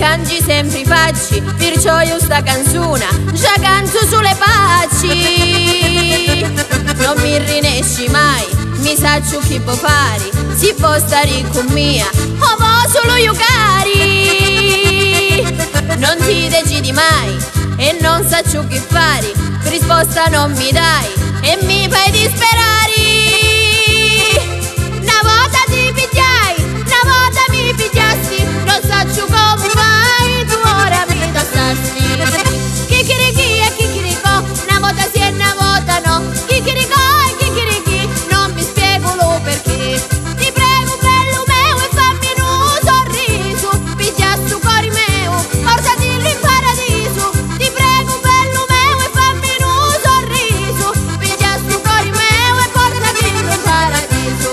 cangi sempre facci, perciò io sta canzone già canto sulle paci. Non mi rinesci mai, mi saccio chi può fare, si può stare con mia, o vo solo io cari. Non ti decidi mai e non saccio che fare, risposta non mi dai e mi fai disperare. Una volta ti pigliai, una volta mi pigliasti, non saccio come fai, tu ora mi tassasti. Chicchirichi e chicchiricò, una volta sì e una volta no, chicchiricò e chicchirichi, non mi spiego lo perché. Ti prego bello meu e fammi un sorriso, pigliasti un cuore meu, portatelo in paradiso. Ti prego bello meu e fammi un sorriso, pigliasti un cuore meu e portatelo in paradiso.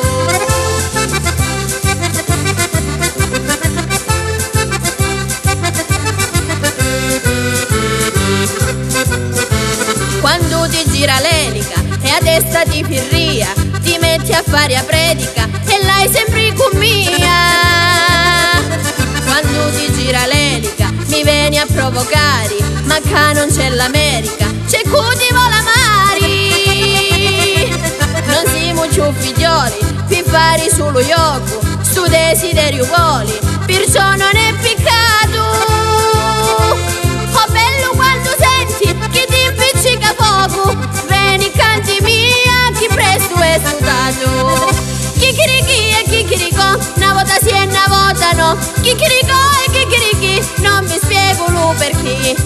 Quando ti gira l'elica e a destra ti firria, ti metti a fare a predica e l'hai sempre con mia. Quando ti gira l'elica mi vieni a provocare, ma qua non c'è l'America, c'è chi ti vuole amare. Non siamo più figlioli, per fare solo gioco, sto desiderio vuole, perciò non è peccato. Oh bello quando senti che ti impiccica poco, vieni canti mia che presto è sudato. Chicchirichi e chicchiricò, una volta sì e una volta no, chicchiricò e chicchirichi, non mi spiego lo perché.